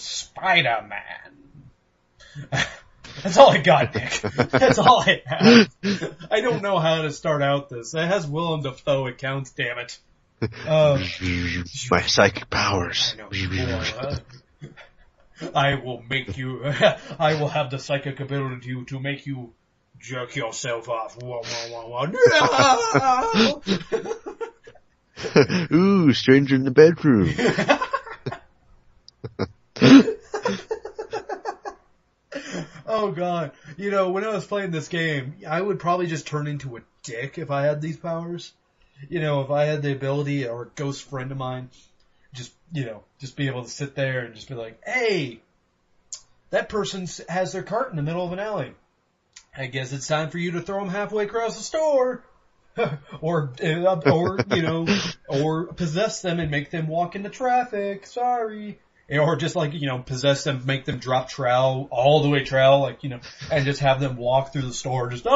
Spider-Man. That's all I got, Nick. That's all I have. I don't know how to start out this. It has Willem Dafoe. It counts, damn it. My psychic powers. I know. I will make you. I will have the psychic ability to make you jerk yourself off. Wah, wah, wah, wah. No! Ooh, stranger in the bedroom. Oh god. You know, when I was playing this game, I would probably just turn into a dick if I had these powers. You know, if I had the ability, or a ghost friend of mine, just be able to sit there and just be like, hey, that person has their cart in the middle of an alley. I guess it's time for you to throw them halfway across the store. or possess them and make them walk into traffic. Sorry. Or just possess them, make them drop trowel, all the way trowel, and just have them walk through the store, just,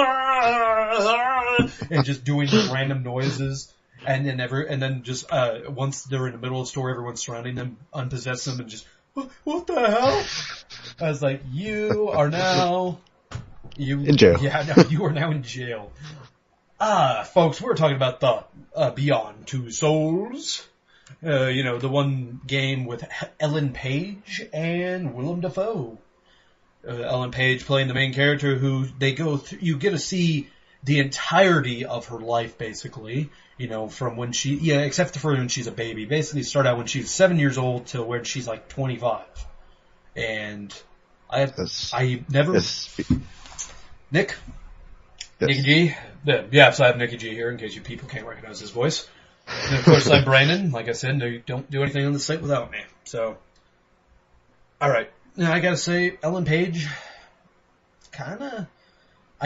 and just doing random noises. And then just, once they're in the middle of the store, everyone's surrounding them, unpossess them, and just, what the hell? I was like, you are now in jail. Yeah, no, you are now in jail. Folks, we're talking about the Beyond Two Souls. The one game with Ellen Page and Willem Dafoe. Ellen Page playing the main character, who you get to see the entirety of her life, basically. From when except for when she's a baby. Basically start out when she's 7 years old to when she's like 25. And I never... Nick? Yes. Nicky G? Yeah, so I have Nicky G here in case you people can't recognize his voice. And of course I'm Brandon. Like I said, no, you don't do anything on the site without me. So, alright. Now I gotta say, Ellen Page, I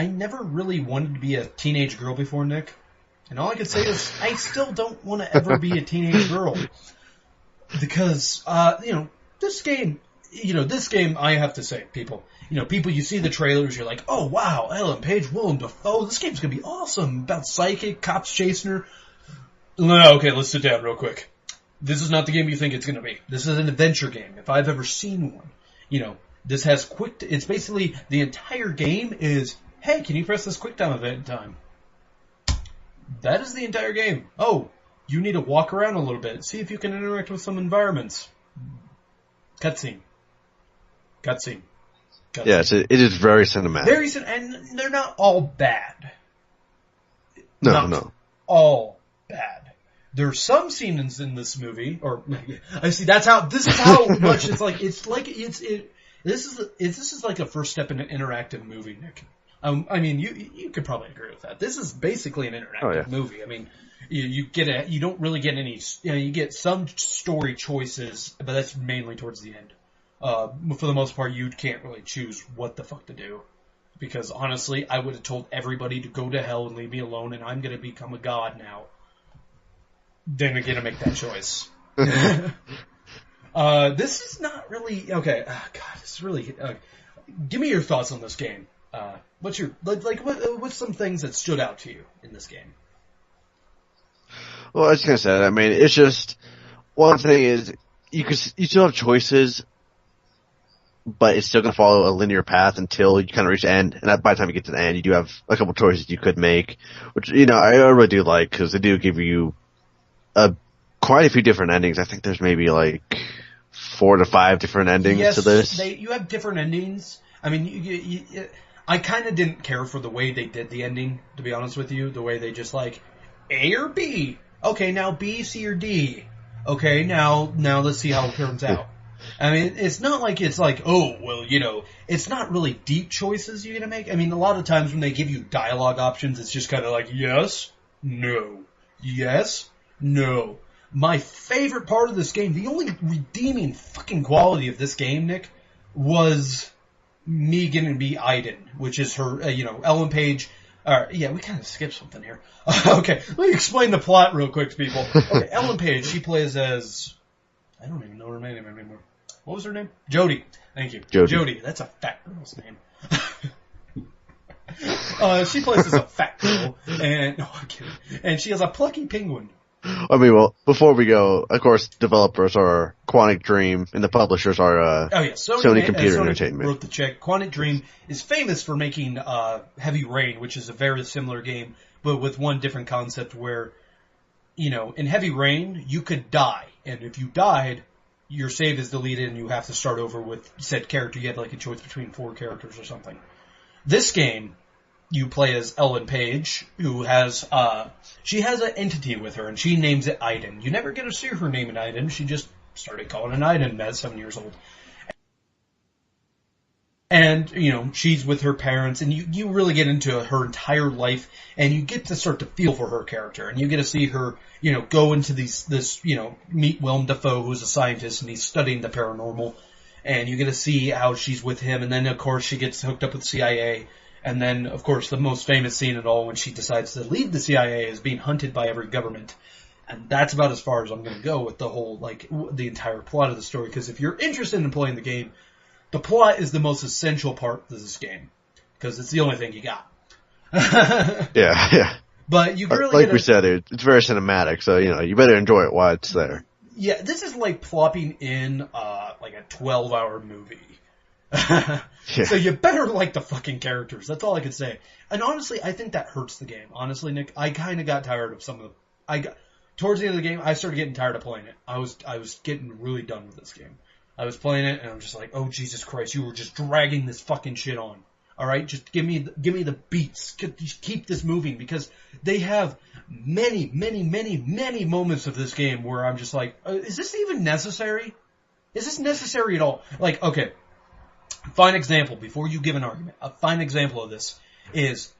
never really wanted to be a teenage girl before, Nick. And all I can say is, I still don't want to ever be a teenage girl. Because, this game, I have to say, people, you see the trailers, you're like, oh wow, Ellen Page, Willem Dafoe, this game's gonna be awesome, about psychic, cops chasing her. No, okay, let's sit down real quick. This is not the game you think it's gonna be. This is an adventure game, if I've ever seen one. This has it's basically, the entire game is, hey, can you press this quick time event in time? That is the entire game. Oh, you need to walk around a little bit, see if you can interact with some environments. Cutscene. Yeah, it is very cinematic. And they're not all bad. No. All bad. There's some scenes in this movie, or I see this is how much this is like a first step in an interactive movie, Nick. You could probably agree with that. This is basically an interactive movie. I mean, you don't really get any, you get some story choices, but that's mainly towards the end. For the most part, you can't really choose what the fuck to do. Because honestly, I would have told everybody to go to hell and leave me alone, and I'm gonna become a god now. Then again, to make that choice. This is not really, okay, God, it's really, give me your thoughts on this game. What's some things that stood out to you in this game? Well, I was gonna say, it's just, one thing is, you still have choices, but it's still going to follow a linear path until you kind of reach the end. And by the time you get to the end, you do have a couple choices you could make, which, I really do like, because they do give you quite a few different endings. I think there's maybe 4 to 5 different endings to this. You have different endings. I mean, I kind of didn't care for the way they did the ending, to be honest with you. The way they just A or B. Okay, now B, C, or D. Okay, now let's see how it turns out. I mean, it's not like it's it's not really deep choices you're going to make. I mean, a lot of times when they give you dialogue options, it's just kind of yes, no, yes, no. My favorite part of this game, the only redeeming fucking quality of this game, Nick, was me getting to be Aiden, which is her, Ellen Page. We kind of skipped something here. Okay, let me explain the plot real quick to people. Okay, Ellen Page, she plays as, I don't even know her name anymore. What was her name? Jodie. Thank you. Jodie. That's a fat girl's name. She plays as a fat girl, and no, I'm kidding. And she has a plucky penguin. I mean, well, before we go, of course, developers are Quantic Dream and the publishers are Oh yeah, Sony Computer Sony Entertainment. wrote the check. Quantic Dream is famous for making Heavy Rain, which is a very similar game, but with one different concept where, in Heavy Rain, you could die, and if you died, your save is deleted and you have to start over with said character. You had like a choice between 4 characters or something. This game, you play as Ellen Page, who has, she has an entity with her, and she names it Aiden. You never get to see her name it Aiden, she just started calling it Aiden at 7 years old. And, she's with her parents, and you really get into her entire life, and you get to start to feel for her character, and you get to see her, go into meet Willem Dafoe, who's a scientist, and he's studying the paranormal, and you get to see how she's with him, and then, of course, she gets hooked up with the CIA, and then, of course, the most famous scene at all when she decides to leave the CIA is being hunted by every government. And that's about as far as I'm going to go with the whole, the entire plot of the story, because if you're interested in playing the game, the plot is the most essential part of this game, because it's the only thing you got. Yeah. But you really like we said, it's very cinematic, so you better enjoy it while it's there. Yeah, this is like plopping in like a 12-hour movie. Yeah. So you better like the fucking characters. That's all I can say. And honestly, I think that hurts the game. Honestly, Nick, I kind of got tired of some of the. Towards the end of the game, I started getting tired of playing it. I was getting really done with this game. I was playing it, and I'm just like, oh, Jesus Christ, you were just dragging this fucking shit on. Alright, just give me the beats. Keep this moving, because they have many, many, many, many moments of this game where I'm just like, is this even necessary? Is this necessary at all? Like, okay, fine example, before you give an argument, a fine example of this is,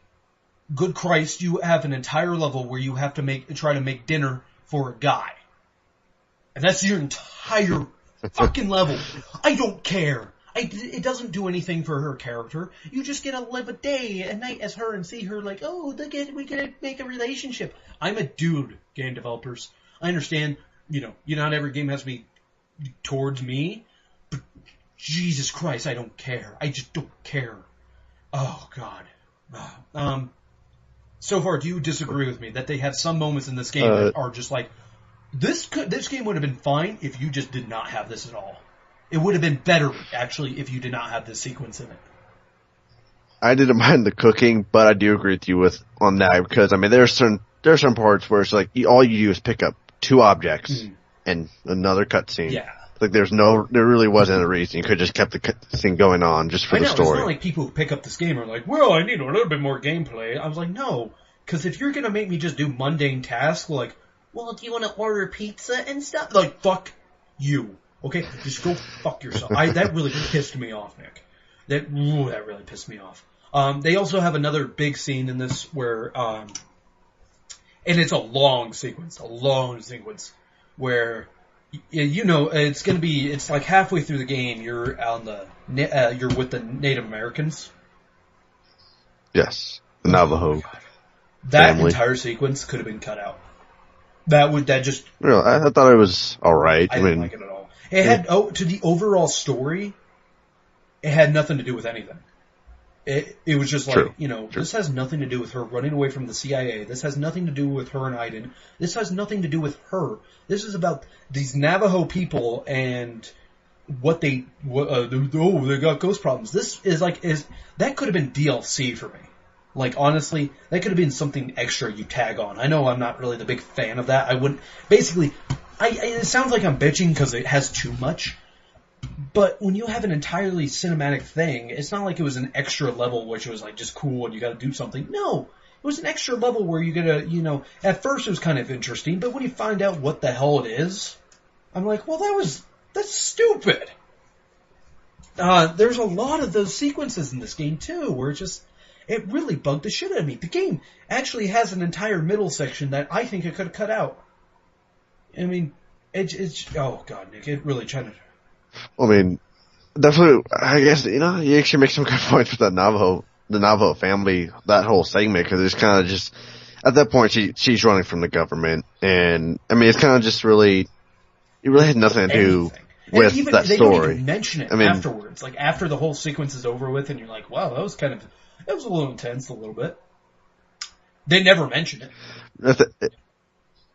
good Christ, you have an entire level where you have to try to make dinner for a guy. And that's your entire fucking level. I don't care. It doesn't do anything for her character. You just get to live a day and night as her and see her like, oh, we gotta make a relationship. I'm a dude, game developers. I understand, not every game has to be towards me, but Jesus Christ, I don't care. I just don't care. Oh, God. So far, do you disagree with me that they have some moments in this game that are just like, this game would have been fine if you just did not have this at all. It would have been better, actually, if you did not have this sequence in it. I didn't mind the cooking, but I do agree with you on that, because, I mean, there are some parts where it's like, all you do is pick up 2 objects and another cutscene. Yeah. Like, there really wasn't a reason. You could have just kept the cutscene going on just for the story. It's not like people who pick up this game are like, well, I need a little bit more gameplay. I was like, no, because if you're going to make me just do mundane tasks, like, well, do you want to order pizza and stuff? Like, fuck you. Okay? Just go fuck yourself. That really pissed me off, Nick. That really pissed me off. They also have another big scene in this where, and it's a long sequence, where, it's like halfway through the game, you're you're with the Native Americans. Yes. The Navajo. That family. Entire sequence could have been cut out. Really, I thought it was alright. I didn't like it at all. It had, to the overall story, it had nothing to do with anything. It was just like, True. This has nothing to do with her running away from the CIA. This has nothing to do with her and Aiden. This has nothing to do with her. This is about these Navajo people and they got ghost problems. This that could have been DLC for me. Like, honestly, that could have been something extra you tag on. I know I'm not really the big fan of that. I wouldn't, basically, it sounds like I'm bitching because it has too much. But when you have an entirely cinematic thing, it's not like it was an extra level which was like just cool and you gotta do something. No! It was an extra level where you gotta, at first it was kind of interesting, but when you find out what the hell it is, I'm like, well, that's stupid! There's a lot of those sequences in this game too, where it really bugged the shit out of me. The game actually has an entire middle section that I think it could have cut out. I mean, it's oh god, Nick, it really tried to... I mean, definitely, I guess, you actually make some good points with the Navajo family, that whole segment, because it's kind of just, at that point, she's running from the government, and, I mean, it's kind of just really, it really had nothing to do with that story. They don't even mention it afterwards, like, after the whole sequence is over with, and you're like, wow, that was a little intense, a little bit. They never mention it.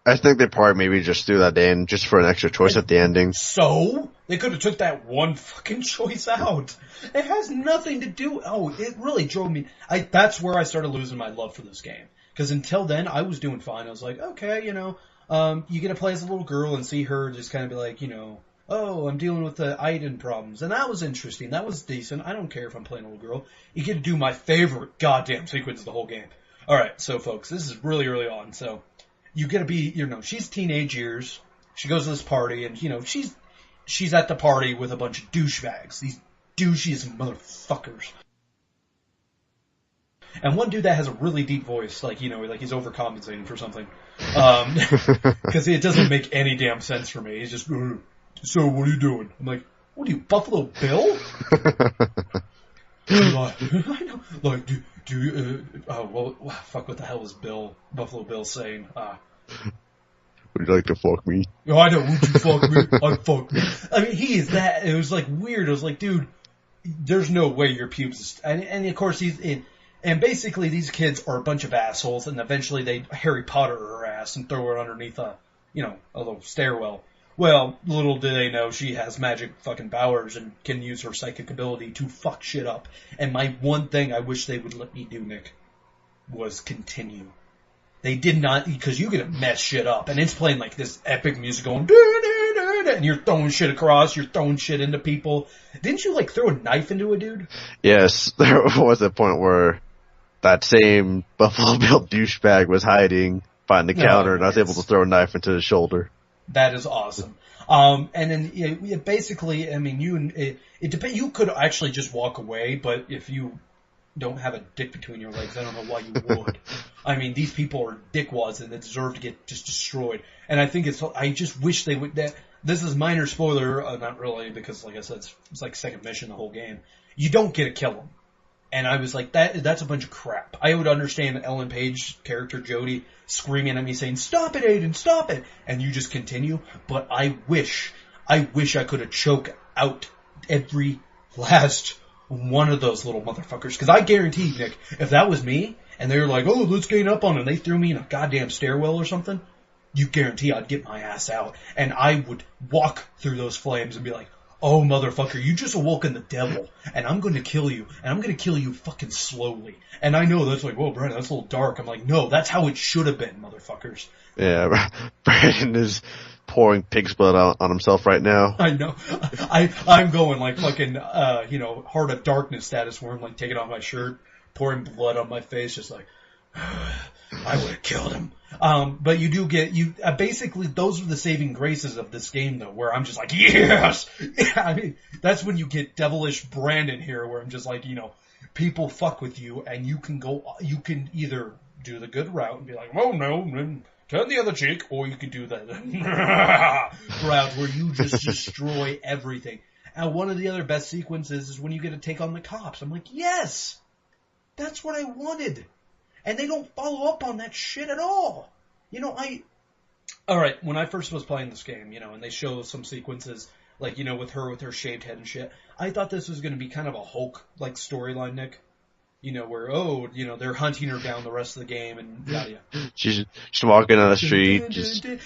I think they probably maybe just threw that in just for an extra choice at the ending. So they could have took that one fucking choice out. It has nothing to do. Oh, it really drove me. That's where I started losing my love for this game. Because until then, I was doing fine. I was like, okay, you get to play as a little girl and see her just kind of be like, oh, I'm dealing with the Aiden problems. And that was interesting. That was decent. I don't care if I'm playing a little girl. You get to do my favorite goddamn sequence of the whole game. Alright, so folks, this is really early on. So you get to be, she's teenage years. She goes to this party and, she's at the party with a bunch of douchebags. These douchiest motherfuckers. And one dude that has a really deep voice, like he's overcompensating for something. Because it doesn't make any damn sense for me. He's just, so what are you doing? I'm like, what are you, Buffalo Bill? I know. Like, do you, fuck, what the hell is Buffalo Bill saying? Would you like to fuck me? Oh, I know, would you fuck me? I'd fuck me. I mean, he is that, it was like weird. It was like, dude, there's no way your pubes is, and of course he's in, and basically these kids are a bunch of assholes, and eventually they Harry Potter her ass and throw her underneath a little stairwell. Well, little do they know she has magic fucking powers and can use her psychic ability to fuck shit up. And my one thing I wish they would let me do, Nick, was continue. They did not, because you get to mess shit up, and it's playing like this epic music going, and you're throwing shit across, you're throwing shit into people. Didn't you throw a knife into a dude? Yes, there was a point where that same Buffalo Bill douchebag was hiding behind the counter, and I was able to throw a knife into his shoulder. That is awesome. And then basically, I mean, it depends. You could actually just walk away, but if you don't have a dick between your legs, I don't know why you would. I mean, these people are dickwads and they deserve to get just destroyed. And I think I just wish they would. This is minor spoiler, not really, because like I said, it's like second mission the whole game. You don't get to kill them. And I was like, that's a bunch of crap. I would understand Ellen Page character Jodie screaming at me saying, stop it, Aiden, stop it. And you just continue. But I wish I could have choked out every last one of those little motherfuckers. Because I guarantee, Nick, if that was me, and they were like, oh, let's gain up on it, and they threw me in a goddamn stairwell or something, you guarantee I'd get my ass out. And I would walk through those flames and be like, oh, motherfucker, you just awoken the devil, and I'm going to kill you, and I'm going to kill you fucking slowly. And I know that's like, whoa, Brandon, that's a little dark. I'm like, no, that's how it should have been, motherfuckers. Yeah, Brandon is pouring pig's blood out on himself right now. I know. I'm going like fucking, Heart of Darkness status where I'm like taking off my shirt, pouring blood on my face, just like, I would have killed him. But you do get, basically those are the saving graces of this game though, where I'm just like, yes! I mean, that's when you get devilish Brandon here, where I'm just like, people fuck with you and you can either do the good route and be like, oh no, turn the other cheek, or you can do that route where you just destroy everything. And one of the other best sequences is when you get to take on the cops. I'm like, yes! That's what I wanted. And they don't follow up on that shit at all. Alright, when I first was playing this game, and they show some sequences, like, with her shaved head and shit, I thought this was going to be kind of a Hulk-like storyline, Nick. Where, they're hunting her down the rest of the game and yada yada. She's walking on the street.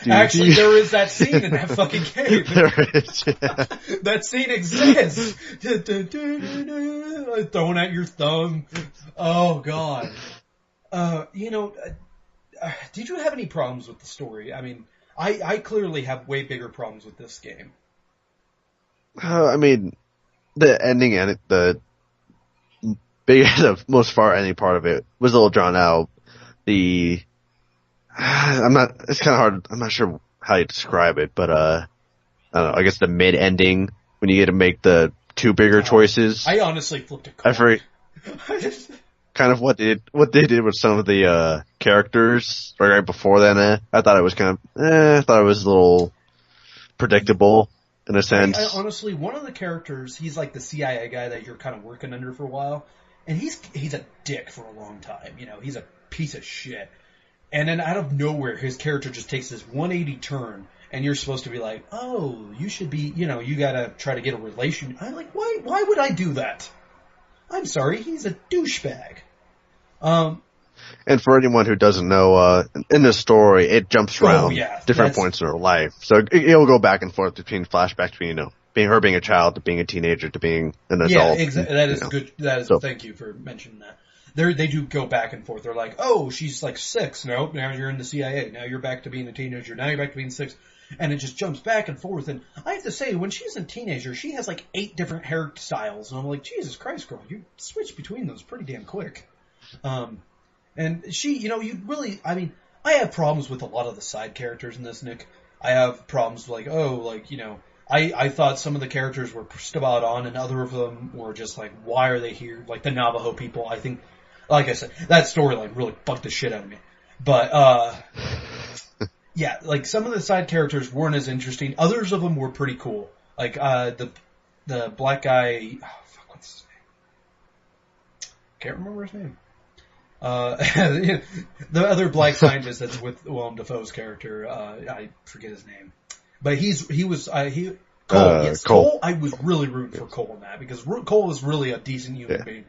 Actually, there is that scene in that fucking game. There is, yeah. That scene exists. Throwing out your thumb. Oh, God. Did you have any problems with the story? I mean, I clearly have way bigger problems with this game. I mean, the ending and the most far ending part of it was a little drawn out. It's kind of hard, I'm not sure how you describe it, but, I don't know, I guess the mid-ending, when you get to make the two bigger choices. I honestly flipped a coin. Kind of what they did with some of the characters right before then. I thought it was I thought it was a little predictable in a sense. I honestly, one of the characters, he's like the CIA guy that you're kind of working under for a while, and he's a dick for a long time. He's a piece of shit. And then out of nowhere, his character just takes this 180 turn, and you're supposed to be like, oh, you should be, you gotta try to get a relation. I'm like, why would I do that? I'm sorry, he's a douchebag. And for anyone who doesn't know, in this story, it jumps around different points in her life. So it'll go back and forth between flashbacks between, being a child to being a teenager to being an adult. Yeah, exactly. That is good. Thank you for mentioning that. They do go back and forth. They're like, oh, she's like 6. Nope, now you're in the CIA. Now you're back to being a teenager. Now you're back to being 6. And it just jumps back and forth. And I have to say, when she's a teenager, she has like 8 different hairstyles. And I'm like, Jesus Christ, girl, you switch between those pretty damn quick. And she, you really, I have problems with a lot of the side characters in this, Nick. I have problems like, I thought some of the characters were spot on and other of them were just like, why are they here? Like the Navajo people, I think, like I said, that storyline really fucked the shit out of me. But, yeah, like some of the side characters weren't as interesting. Others of them were pretty cool. Like, the black guy, what's his name? Can't remember his name. The other black scientist that's with Willem Dafoe's character, I forget his name. But Cole. Yes, Cole. I was really rooting for Cole in that because Cole is really a decent human being.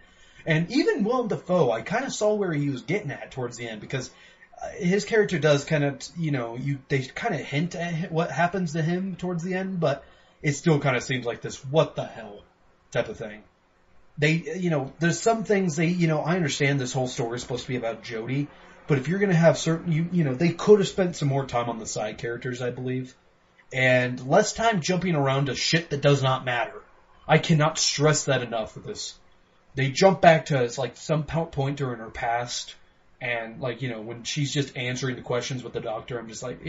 And even Willem Dafoe, I kind of saw where he was getting at towards the end because his character does kind of, they kind of hint at what happens to him towards the end, but it still kind of seems like this what the hell type of thing. There's some things I understand this whole story is supposed to be about Jodie, but if you're going to have certain, they could have spent some more time on the side characters, I believe. And less time jumping around to shit that does not matter. I cannot stress that enough with this. They jump back to, it's like some point during her past, and when she's just answering the questions with the doctor, I'm just like,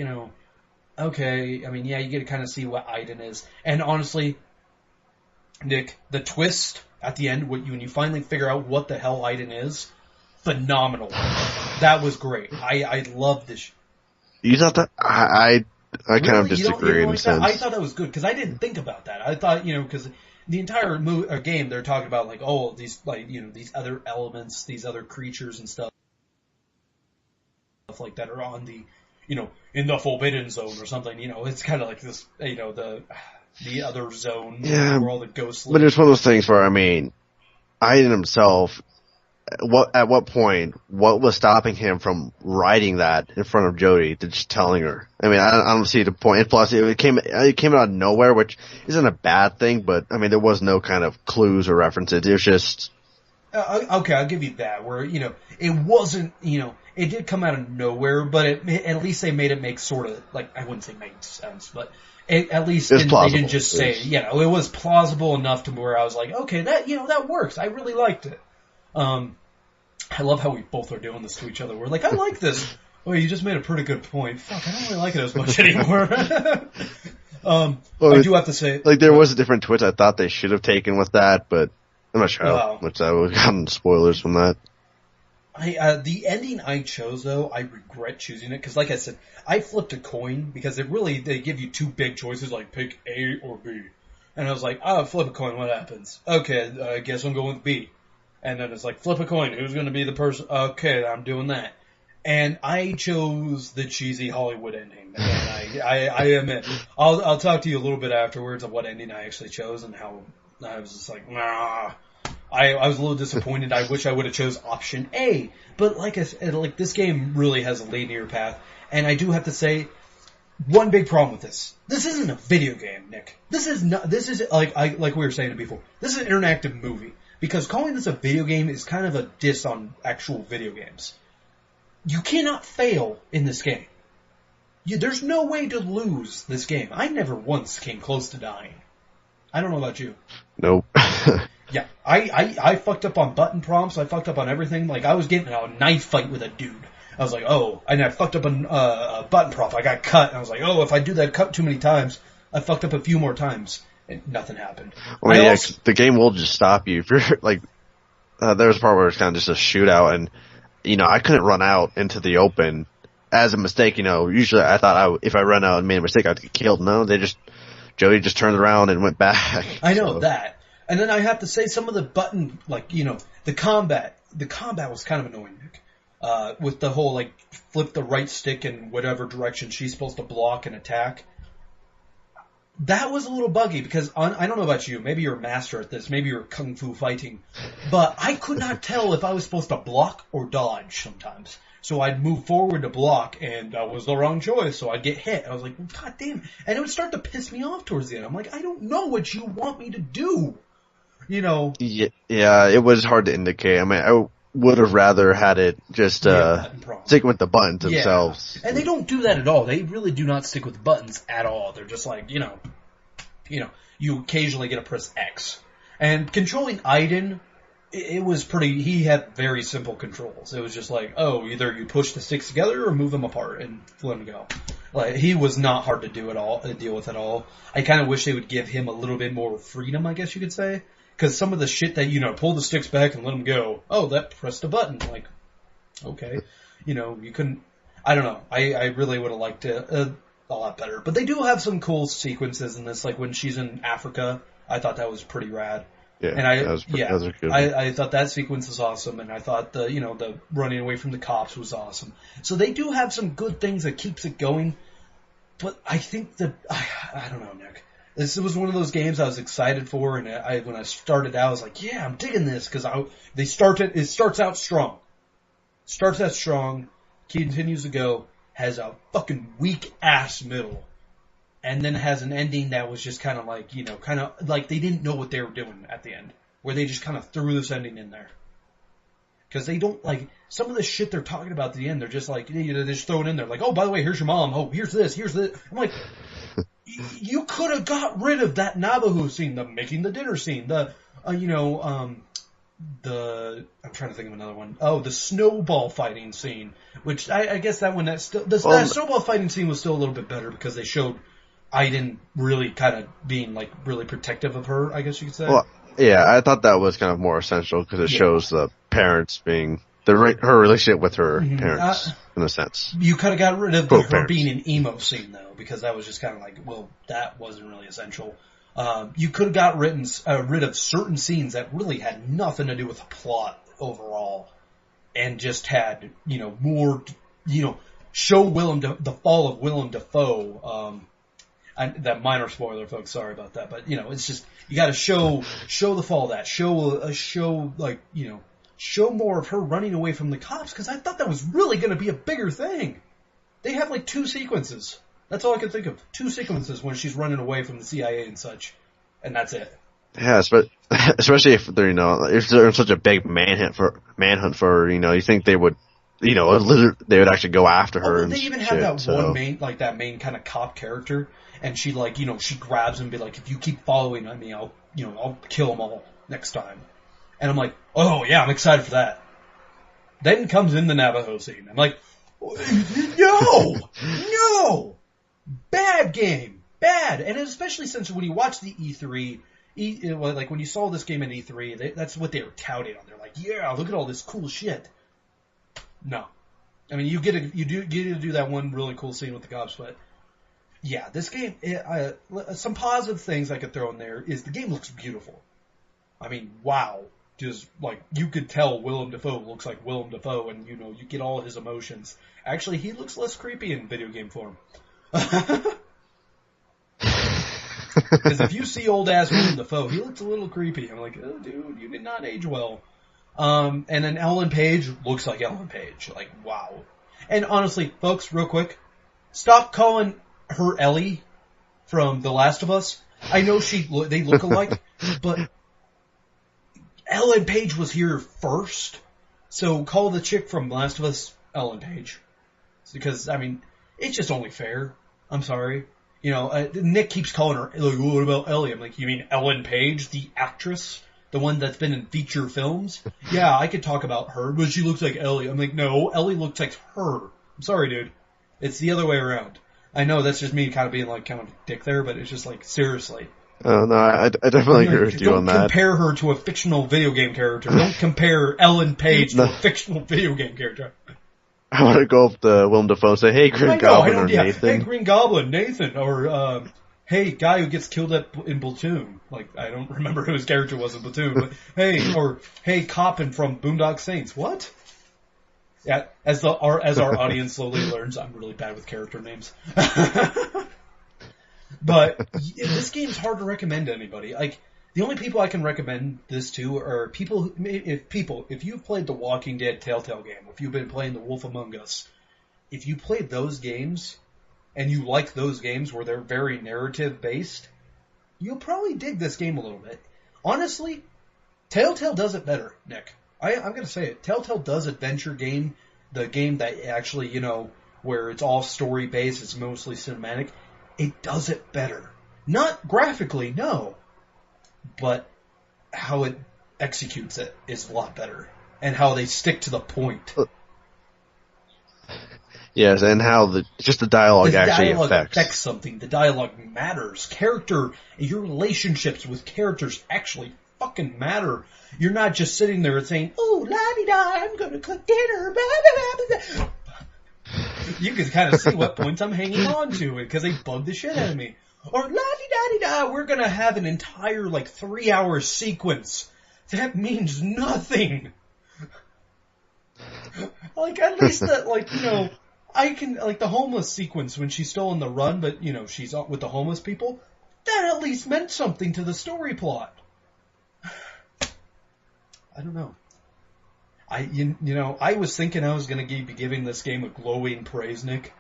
okay, you get to kind of see what Aiden is. And honestly, Nick, the twist at the end, when you finally figure out what the hell Aiden is, phenomenal. That was great. I love this. You thought that? I kind of disagree in a sense. I thought that was good because I didn't think about that. I thought, because the entire game they're talking about like, oh, these these other elements, these other creatures and stuff like that are on the, in the Forbidden Zone or something. It's kind of like this, the other zone where all the ghosts live. But it's one of those things where Aiden himself. At what point, what was stopping him from writing that in front of Jodie, just telling her? I don't see the point. And plus, it came out of nowhere, which isn't a bad thing, but, there was no kind of clues or references. It was just... okay, I'll give you that, where, it wasn't, it did come out of nowhere, but at least they made it make sort of, like, I wouldn't say make sense, but at least they didn't just say, it was plausible enough to where I was like, okay, that works. I really liked it. I love how we both are doing this to each other. We're like, I like this. Oh, you just made a pretty good point. Fuck, I don't really like it as much anymore. I do have to say... Like, there was a different twist I thought they should have taken with that, but I'm not sure how much I would have gotten spoilers from that. The ending I chose, though, I regret choosing it, because like I said, I flipped a coin, because they give you 2 big choices, like pick A or B. And I was like, flip a coin, what happens? Okay, I guess I'm going with B. And then it's like, flip a coin, who's going to be the person? Okay, I'm doing that. And I chose the cheesy Hollywood ending. And I admit, I'll talk to you a little bit afterwards of what ending I actually chose and how I was just like, nah. I was a little disappointed. I wish I would have chose option A. But like I said, this game really has a linear path. And I do have to say, one big problem with this. This isn't a video game, Nick. This is like we were saying before. This is an interactive movie. Because calling this a video game is kind of a diss on actual video games. You cannot fail in this game. There's no way to lose this game. I never once came close to dying. I don't know about you. Nope. Yeah, I fucked up on button prompts. I fucked up on everything. Like, I was getting a knife fight with a dude. I was like, oh, and I fucked up a button prompt. I got cut. And I was like, oh, if I do that cut too many times, I fucked up a few more times. And nothing happened. Well, the game will just stop you. If you're like, there was a part where it's kind of just a shootout, and I couldn't run out into the open as a mistake. Usually I thought if I run out and made a mistake, I'd get killed. No, Jodie just turned around and went back. I know that, and then I have to say some of the button, the combat was kind of annoying, Nick. With the whole flip the right stick in whatever direction she's supposed to block and attack. that was a little buggy because I don't know about you. Maybe you're a master at this. Maybe you're kung fu fighting, but I could not tell if I was supposed to block or dodge sometimes. So I'd move forward to block, and that was the wrong choice. So I'd get hit. I was like, well, God damn! And it would start to piss me off towards the end. I'm like, I don't know what you want me to do. You know? Yeah, it was hard to indicate. I mean, I would have rather had it just stick with the buttons themselves. And they don't do that at all. They really do not stick with the buttons at all. They're just like, you know, you occasionally get to press X. And controlling Aiden, it was pretty, he had very simple controls. It was just like, oh, either you push the sticks together or move them apart and let them go. Like, he was not hard to deal with at all. I kind of wish they would give him a little bit more freedom, I guess you could say. Because some of the shit that, pull the sticks back and let them go. Oh, that pressed a button. Like, okay. You couldn't, I don't know. I really would have liked it a lot better. But they do have some cool sequences in this. Like when she's in Africa, I thought that was pretty rad. Yeah, and that was good. I thought that sequence was awesome. And I thought the running away from the cops was awesome. So they do have some good things that keeps it going. But I think that, I don't know, Nick. This was one of those games I was excited for, and when I started out, I was like, yeah, I'm digging this, because it starts out strong. Starts out strong, continues to go, has a fucking weak-ass middle, and then has an ending that was just kind of like, they didn't know what they were doing at the end, where they just kind of threw this ending in there. Because they don't, some of the shit they're talking about at the end, they're just like, they just throw it in there, like, oh, by the way, here's your mom, oh, here's this. I'm like... You could have got rid of that Navajo scene, the making the dinner scene, I'm trying to think of another one. Oh, the snowball fighting scene, which I guess that snowball fighting scene was still a little bit better because they showed Aiden really kind of being really protective of her, I guess you could say. Well, yeah, I thought that was kind of more essential because it shows the parents being her relationship with her parents in a sense. You could have got rid of her being an emo scene though, because that was just kind of like, well, that wasn't really essential. You could have got rid of certain scenes that really had nothing to do with the plot overall, and just had more show the fall of Willem Dafoe. That minor spoiler, folks. Sorry about that, but it's just you got to show the fall of that. Show more of her running away from the cops, because I thought that was really going to be a bigger thing. They have 2 sequences. That's all I could think of. 2 sequences when she's running away from the CIA and such, and that's it. Yeah, especially if they're if they're in such a big manhunt for you think they would they would actually go after her. They even have that one main kind of cop character, and she she grabs him and be like, if you keep following me, I'll kill them all next time. And I'm like, oh yeah, I'm excited for that. Then comes in the Navajo scene. I'm like, no, bad game, bad. And especially since when you watch the E3, when you saw this game in E3, that's what they were touting on. They're like, yeah, look at all this cool shit. No, I mean you get to do that one really cool scene with the cops, but yeah, this game. Some positive things I could throw in there is the game looks beautiful. I mean, wow. Just you could tell Willem Dafoe looks like Willem Dafoe, and you get all his emotions. Actually, he looks less creepy in video game form. Because if you see old ass Willem Dafoe, he looks a little creepy. I'm like, oh dude, you did not age well. And then Ellen Page looks like Ellen Page. Like, wow. And honestly, folks, real quick, stop calling her Ellie from The Last of Us. I know they look alike, but Ellen Page was here first, so call the chick from Last of Us Ellen Page. Because, I mean, it's just only fair. I'm sorry. Nick keeps calling her, what about Ellie? I'm like, you mean Ellen Page, the actress? The one that's been in feature films? Yeah, I could talk about her, but she looks like Ellie. I'm like, no, Ellie looks like her. I'm sorry, dude. It's the other way around. I know that's just me kind of being kind of a dick there, but it's just seriously. Oh, no, I definitely agree with you on that. Don't compare her to a fictional video game character. Don't compare Ellen Page to a fictional video game character. I want to go up to Willem Dafoe and say, hey, Green Goblin or Nathan. Hey, Green Goblin, Nathan, or, hey, guy who gets killed in Platoon. I don't remember who his character was in Platoon, but hey, Coppin from Boondock Saints. What? Yeah, as our audience slowly learns, I'm really bad with character names. But this game's hard to recommend to anybody. Like, the only people I can recommend this to are people, if you've played the Walking Dead Telltale game, if you've been playing The Wolf Among Us, if you played those games, and you like those games where they're very narrative based, you'll probably dig this game a little bit. Honestly, Telltale does it better, Nick. I'm going to say it. Telltale does adventure game, the game that actually, where it's all story based, it's mostly cinematic. It does it better. Not graphically, no. But how it executes it is a lot better. And how they stick to the point. Yes, and how the dialogue actually affects something. The dialogue matters. Your relationships with characters actually fucking matter. You're not just sitting there and saying, "Oh, la-di-da, I'm going to cook dinner." Blah, blah, blah. You can kind of see what points I'm hanging on to because they bug the shit out of me. Or la-di-da-di-da, we're going to have an entire 3-hour sequence. That means nothing. At least that, I can, the homeless sequence when she's still on the run, but, she's with the homeless people, that at least meant something to the story plot. I don't know. I was thinking I was going to be giving this game a glowing praise, Nick.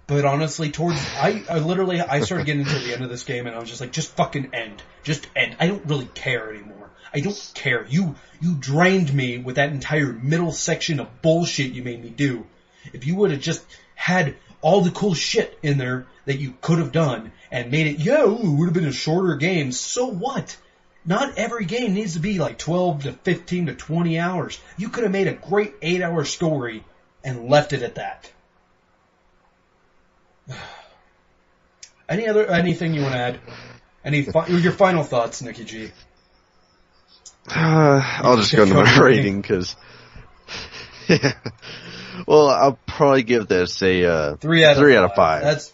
But honestly, I started getting to the end of this game and I was just like, just fucking end. Just end. I don't really care anymore. I don't care. You drained me with that entire middle section of bullshit you made me do. If you would have just had all the cool shit in there that you could have done and made it, it would have been a shorter game. So what? Not every game needs to be 12 to 15 to 20 hours. You could have made a great 8-hour story and left it at that. Anything you want to add? Your final thoughts, Nicky G? I'll just go into my rating because. Yeah. Well, I'll probably give this a 3 out of 5. That's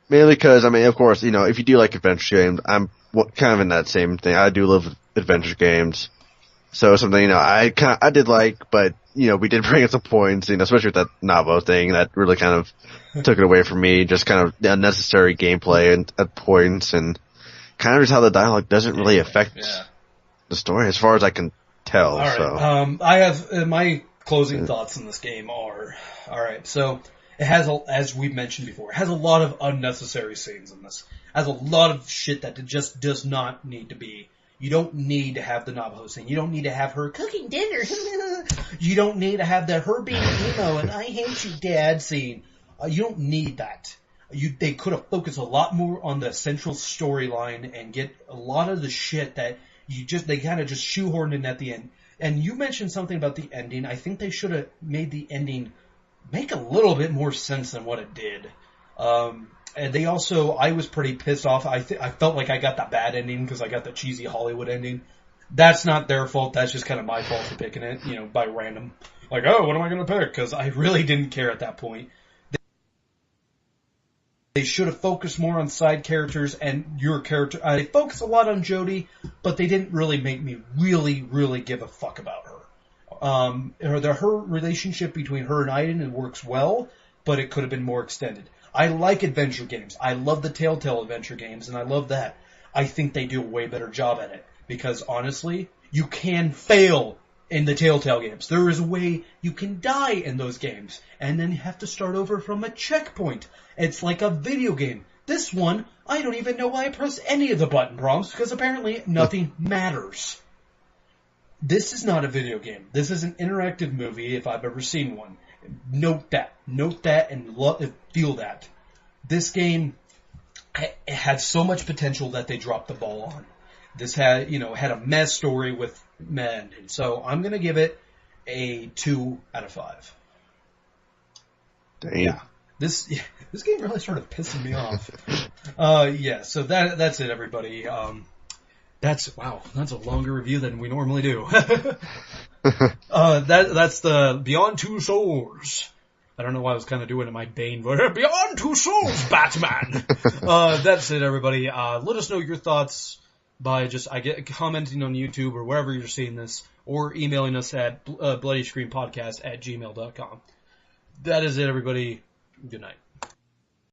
mainly because, of course, if you do like adventure games, I'm kind of in that same thing. I do love adventure games, so something I did like, but we did bring up some points, especially with that Navo thing that really kind of took it away from me. Just kind of the unnecessary gameplay and at points, and kind of just how the dialogue doesn't really affect the story as far as I can tell. All right. So I have my closing thoughts on this game are, alright, so it has, as we've mentioned before, it has a lot of unnecessary scenes in this. It has a lot of shit that just does not need to be. You don't need to have the Navajo scene. You don't need to have her cooking dinner. You don't need to have her being emo and I hate you, Dad scene. You don't need that. They could have focused a lot more on the central storyline and get a lot of the shit that they kind of just shoehorned in at the end. And you mentioned something about the ending. I think they should have made the ending make a little bit more sense than what it did. And they also, I was pretty pissed off. I felt like I got the bad ending because I got the cheesy Hollywood ending. That's not their fault. That's just kind of my fault for picking it, by random. What am I going to pick? Because I really didn't care at that point. They should have focused more on side characters and your character. They focused a lot on Jodie, but they didn't really make me really, really give a fuck about her. Her relationship between her and Aiden works well, but it could have been more extended. I like adventure games. I love the Telltale adventure games, and I love that. I think they do a way better job at it. Because honestly, you can fail in the Telltale games. There is a way you can die in those games, and then you have to start over from a checkpoint. It's like a video game. This one, I don't even know why I press any of the button prompts, because apparently nothing matters. This is not a video game. This is an interactive movie, if I've ever seen one. Note that. Note that and feel that. This game had so much potential that they dropped the ball on. This had a mess story with men. And so I'm going to give it a 2 out of 5. Damn. Yeah. This game really started pissing me off. So that's it, everybody. That's a longer review than we normally do. That's the Beyond Two Souls. I don't know why I was kind of doing it in my Bane voice. Beyond Two Souls, Batman! That's it, everybody. Let us know your thoughts by commenting on YouTube or wherever you're seeing this, or emailing us at bloodyscreenpodcast@gmail.com. That is it, everybody. Good night.